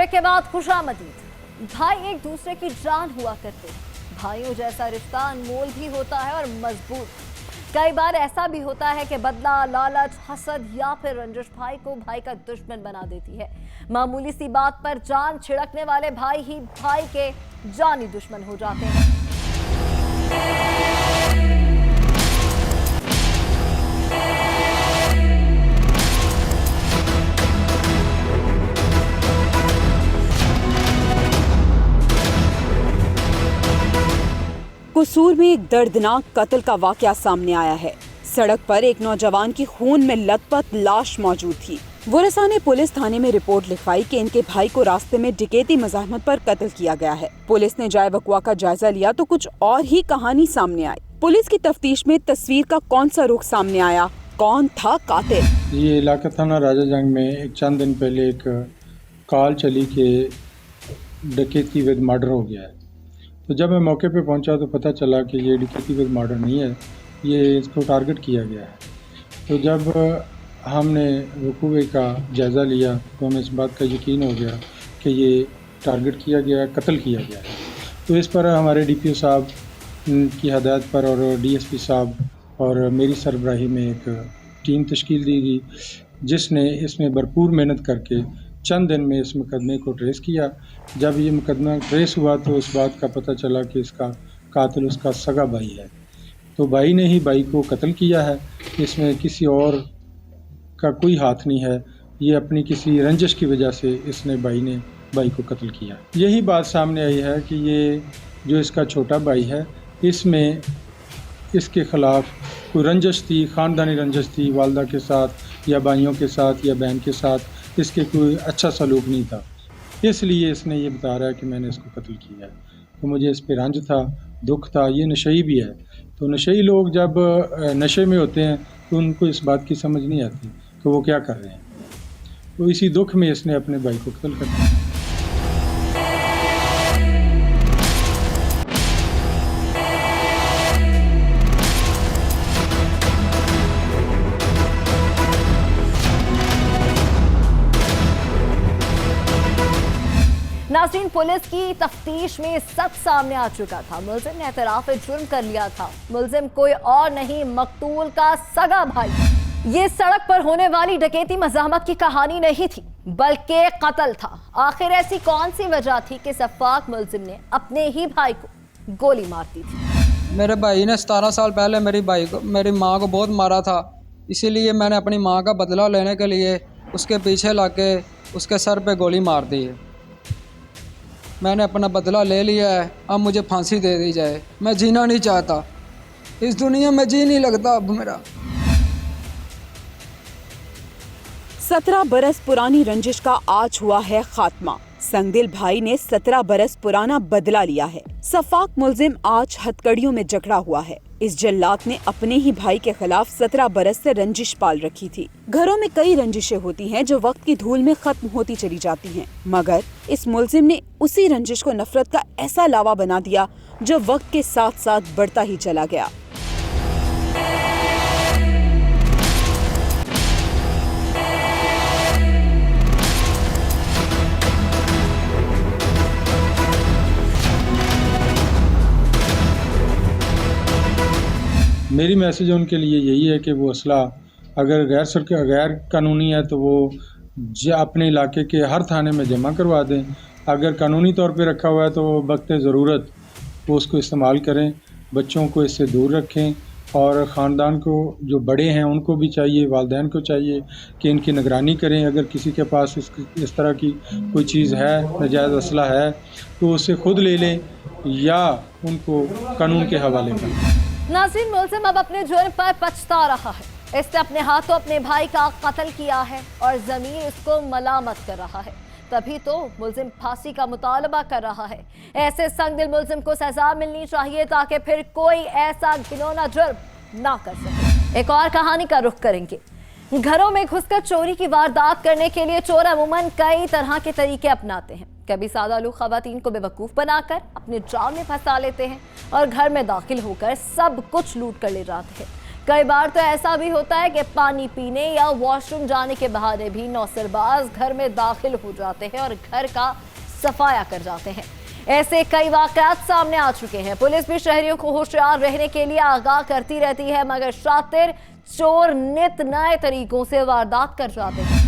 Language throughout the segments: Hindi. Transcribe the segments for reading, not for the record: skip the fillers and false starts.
ब्रेक के बाद खुशामदीद। भाई एक दूसरे की जान हुआ करते हैं। भाइयों जैसा रिश्ता अनमोल भी होता है और मजबूत। कई बार ऐसा भी होता है कि बदला, लालच, हसद या फिर रंजिश भाई को भाई का दुश्मन बना देती है। मामूली सी बात पर जान छिड़कने वाले भाई ही भाई के जानी दुश्मन हो जाते हैं। कसूर में एक दर्दनाक कत्ल का वाकया सामने आया है। सड़क पर एक नौजवान की खून में लथपथ लाश मौजूद थी। वरसा ने पुलिस थाने में रिपोर्ट लिखवाई कि इनके भाई को रास्ते में डकैती मज़ाहमत पर कत्ल किया गया है। पुलिस ने जाए वक़्वा का जायजा लिया तो कुछ और ही कहानी सामने आई। पुलिस की तफ्तीश में तस्वीर का कौन सा रुख सामने आया, कौन था कातिल। ये इलाका थाना राजा जंग में एक चंद दिन पहले एक कॉल चली कि डकैती विद मर्डर हो गया है। तो जब मैं मौके पे पहुंचा तो पता चला कि ये डकैती विद मर्डर नहीं है, ये इसको टारगेट किया गया है। तो जब हमने वकूए का जायज़ा लिया तो हमें इस बात का यकीन हो गया कि ये टारगेट किया गया है, कत्ल किया गया है। तो इस पर हमारे DPO साहब की हदायत पर और DSP साहब और मेरी सरबराही में एक टीम तश्कील दी गई, जिसने इसमें भरपूर मेहनत करके चंद दिन में इस मुकदमे को ट्रेस किया। जब ये मुकदमा ट्रेस हुआ तो इस बात का पता चला कि इसका कातिल उसका सगा भाई है। तो भाई ने ही भाई को कत्ल किया है, इसमें किसी और का कोई हाथ नहीं है। ये अपनी किसी रंजिश की वजह से इसने भाई ने भाई को कत्ल किया। यही बात सामने आई है कि ये जो इसका छोटा भाई है, इसमें इसके ख़िलाफ़ कोई रंजिश थी, ख़ानदानी रंजिश थी, वालदा के साथ या भाइयों के साथ या बहन के साथ इसके कोई अच्छा सलूक नहीं था। इसलिए इसने ये बता रहा है कि मैंने इसको कत्ल किया है। तो मुझे इस पर रंज था, दुख था। ये नशई भी है। तो नशई लोग जब नशे में होते हैं तो उनको इस बात की समझ नहीं आती कि वो क्या कर रहे हैं। तो इसी दुख में इसने अपने भाई को कत्ल कर दिया। नाज़रीन, पुलिस की तफ्तीश में सच सामने आ चुका था। मुलजिम ने एतराफ़ जुर्म कर लिया था। मुलजिम कोई और नहीं, मकतूल का सगा भाई। ये सड़क पर होने वाली डकैती मज़ाहमत की कहानी नहीं थी, बल्कि कत्ल था। आखिर ऐसी कौन सी वजह थी कि सफ़ाक मुलजिम ने अपने ही भाई को गोली मार दी थी? मेरे भाई ने 17 साल पहले मेरी माँ को बहुत मारा था। इसीलिए मैंने अपनी माँ का बदला लेने के लिए उसके पीछे लाके उसके सर पे गोली मार दी है। मैंने अपना बदला ले लिया है, अब मुझे फांसी दे दी जाए। मैं जीना नहीं चाहता, इस दुनिया में जी नहीं लगता अब मेरा। 17 बरस पुरानी रंजिश का आज हुआ है खात्मा। संगदिल भाई ने 17 बरस पुराना बदला लिया है। सफाक मुलजिम आज हथकड़ियों में जकड़ा हुआ है। इस जल्लाद ने अपने ही भाई के खिलाफ 17 बरस से रंजिश पाल रखी थी। घरों में कई रंजिशें होती हैं जो वक्त की धूल में खत्म होती चली जाती हैं, मगर इस मुलजिम ने उसी रंजिश को नफरत का ऐसा लावा बना दिया जो वक्त के साथ साथ बढ़ता ही चला गया। मेरी मैसेज उनके लिए यही है कि वो असला अगर गैर कानूनी है तो वो अपने इलाके के हर थाने में जमा करवा दें। अगर कानूनी तौर पे रखा हुआ है तो वक्त ज़रूरत वो उसको इस्तेमाल करें। बच्चों को इससे दूर रखें और ख़ानदान को जो बड़े हैं उनको भी चाहिए, वालिदैन को चाहिए कि इनकी निगरानी करें। अगर किसी के पास इस तरह की कोई चीज़ है, नाजायज़ असला है, तो उसे खुद ले लें या उनको कानून के हवाले करें। नाज़रीन, मुलजिम अब अपने जुर्म पर पछता रहा है। इसने अपने हाथों अपने भाई का कत्ल किया है और ज़मीर इसको मलामत कर रहा है। तभी तो मुलजिम फांसी का मुतालबा कर रहा है। ऐसे संगदिल मुलजिम को सजा मिलनी चाहिए ताकि फिर कोई ऐसा घिनौना जुर्म ना कर सके। एक और कहानी का रुख करेंगे। घरों में घुसकर चोरी की वारदात करने के लिए चोर अमूमन कई तरह के तरीके अपनाते हैं। कभी सादालूक खवातीन को बेवकूफ़ बनाकर अपने जाल में फंसा लेते हैं और घर में दाखिल होकर सब कुछ लूट कर ले जाते हैं। कई बार तो ऐसा भी होता है कि पानी पीने या वॉशरूम जाने के बहाने भी नौसरबाज घर में दाखिल हो जाते हैं और घर का सफाया कर जाते हैं। ऐसे कई वाकयात सामने आ चुके हैं। पुलिस भी शहरियों को होशियार रहने के लिए आगाह करती रहती है, मगर शातिर चोर नित नए तरीकों से वारदात कर जाते हैं।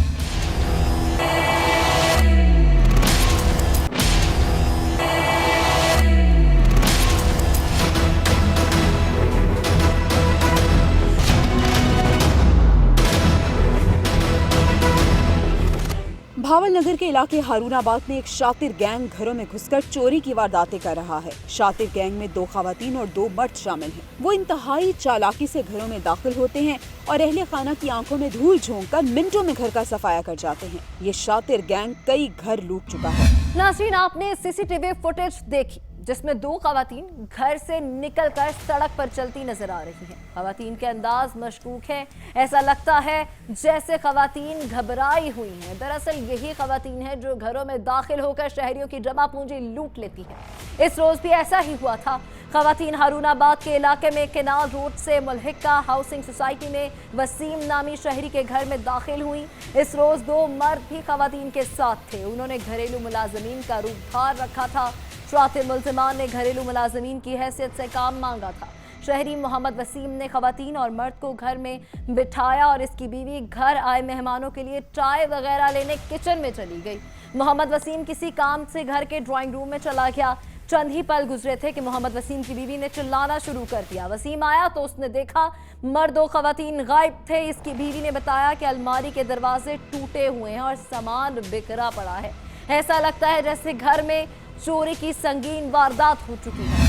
भावल नगर के इलाके हारूनाबाद में एक शातिर गैंग घरों में घुसकर चोरी की वारदातें कर रहा है। शातिर गैंग में 2 खवातीन और 2 मर्द शामिल हैं। वो इंतहाई चालाकी से घरों में दाखिल होते हैं और अहले खाना की आंखों में धूल झोंककर मिनटों में घर का सफाया कर जाते हैं। ये शातिर गैंग कई घर लूट चुका है। नाज़रीन, आपने सीसीटीवी फुटेज देखी जिसमें 2 खवातीन घर से निकलकर सड़क पर चलती नजर आ रही हैं। खवातीन के अंदाज मशकूक है। ऐसा लगता है जैसे खवातीन घबराई हुई हैं। दरअसल यही खवातीन है जो घरों में दाखिल होकर शहरियों की जमा पूंजी लूट लेती है। इस रोज भी ऐसा ही हुआ था। खवातीन हारूनाबाद के इलाके में केनाल रोड से मुल्हिका हाउसिंग सोसाइटी में वसीम नामी शहरी के घर में दाखिल हुई। इस रोज 2 मर्द भी खवातीन के साथ थे। उन्होंने घरेलू मुलाजमीन का रूप धार रखा था। शातिर मुल्जिमान ने घरेलू मुलाजमीन की हैसियत से काम मांगा था। शहरी मोहम्मद वसीम ने खवातीन और मर्द को घर में बिठाया और इसकी बीवी घर आए मेहमानों के लिए चाय वगैरह लेने किचन में चली गई। मोहम्मद वसीम किसी काम से घर के ड्राइंग रूम में चला गया। चंद ही पल गुजरे थे कि मोहम्मद वसीम की बीवी ने चिल्लाना शुरू कर दिया। वसीम आया तो उसने देखा मर्द और खवातीन गायब थे। इसकी बीवी ने बताया कि अलमारी के दरवाजे टूटे हुए हैं और सामान बिखरा पड़ा है। ऐसा लगता है जैसे घर में चोरी की संगीन वारदात हो चुकी है।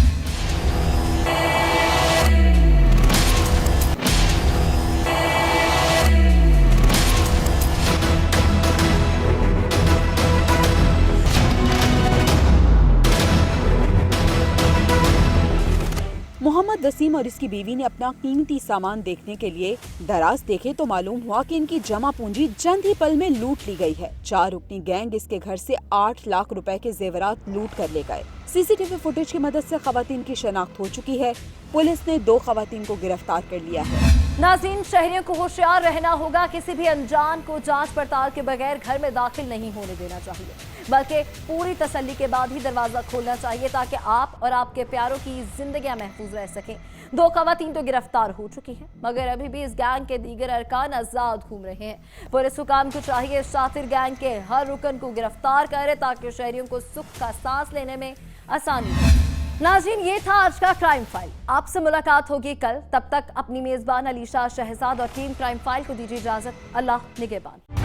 मोहम्मद वसीम और इसकी बीवी ने अपना कीमती सामान देखने के लिए दराज देखे तो मालूम हुआ कि इनकी जमा पूंजी चंद ही पल में लूट ली गई है। 4 रुकनी गैंग इसके घर से 8 लाख रुपए के जेवरात लूट कर ले गए। सीसीटीवी फुटेज की मदद से खवातीन की शनाख्त हो चुकी है। पुलिस ने 2 खवातीन को गिरफ्तार कर लिया है। नाज़रीन, शहरियों को होशियार रहना होगा। किसी भी अनजान को जांच पड़ताल के बगैर घर में दाखिल नहीं होने देना चाहिए, बल्कि पूरी तसल्ली के बाद ही दरवाजा खोलना चाहिए ताकि आप और आपके प्यारों की जिंदगियां महफूज रह सकें। 2 खवातीन तो गिरफ्तार हो चुकी हैं, मगर अभी भी इस गैंग के दीगर अरकान आजाद घूम रहे हैं। पुलिस हुकाम को चाहिए शातिर गैंग के हर रुकन को गिरफ्तार करे ताकि शहरियों को सुख का सांस लेने में आसानी हो। नाज़रीन, ये था आज का क्राइम फाइल। आपसे मुलाकात होगी कल। तब तक अपनी मेजबान अलीशा शहजाद और टीम क्राइम फाइल को दीजिए इजाजत। अल्लाह निगहबान।